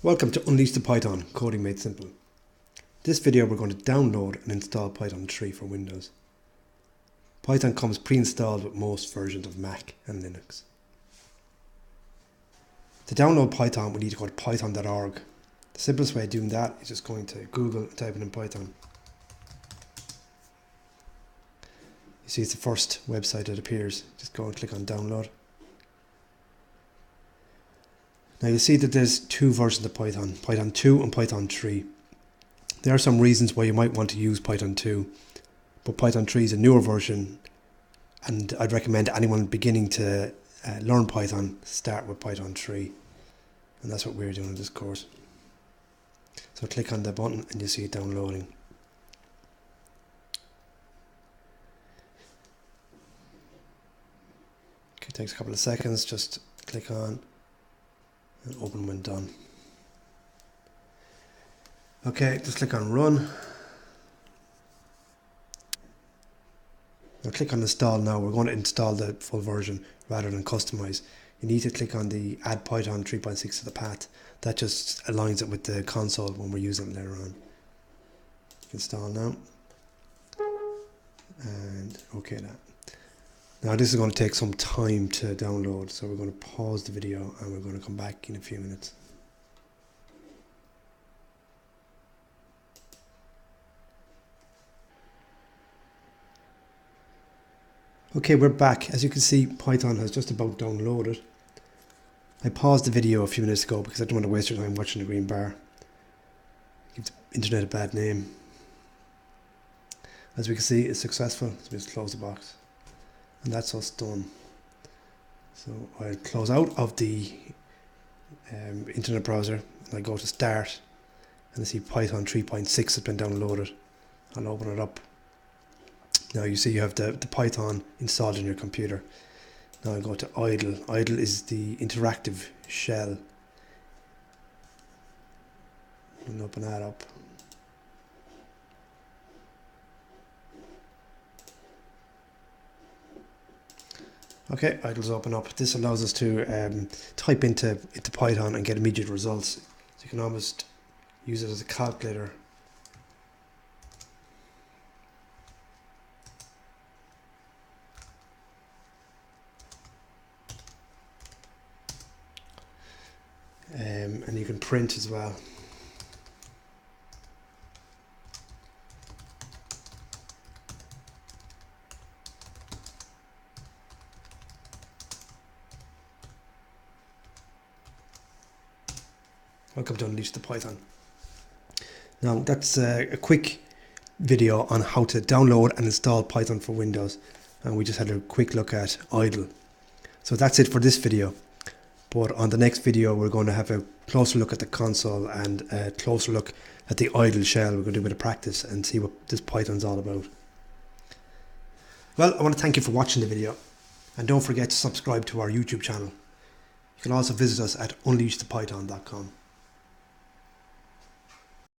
Welcome to Unleash the Python, Coding Made Simple. This video we're going to download and install Python 3 for Windows. Python comes pre-installed with most versions of Mac and Linux. To download Python we need to go to python.org. The simplest way of doing that is just going to Google and typing in Python. You see it's the first website that appears. Just go and click on download. Now you'll see that there's two versions of Python, Python 2 and Python 3. There are some reasons why you might want to use Python 2, but Python 3 is a newer version and I'd recommend anyone beginning to learn Python start with Python 3, and that's what we're doing in this course. So click on the button and you see it downloading. Okay, it takes a couple of seconds, just click on and open when done. Okay, just click on run. Now click on install now. We're going to install the full version rather than customize. You need to click on the add Python 3.6 to the path. That just aligns it with the console when we're using it later on. Install now. And okay that. Now this is going to take some time to download, so we're going to pause the video and we're going to come back in a few minutes. Okay, we're back. As you can see, Python has just about downloaded. I paused the video a few minutes ago because I don't want to waste your time watching the green bar. Give the internet a bad name. As we can see, it's successful, so we just close the box. And that's us done. So I'll close out of the internet browser and I go to start and I see Python 3.6 has been downloaded. I'll open it up. Now you see you have the Python installed in your computer. Now I go to idle. Idle is the interactive shell. And open that up. Okay, idle's open up. This allows us to type into Python and get immediate results. So you can almost use it as a calculator. And you can print as well. Welcome to Unleash the Python. Now that's a quick video on how to download and install Python for Windows, and we just had a quick look at idle. So that's it for this video, but on the next video we're going to have a closer look at the console and a closer look at the idle shell. We're going to do a bit of practice and see what this Python's all about. Well, I want to thank you for watching the video, and don't forget to subscribe to our YouTube channel. You can also visit us at unleashthepython.com.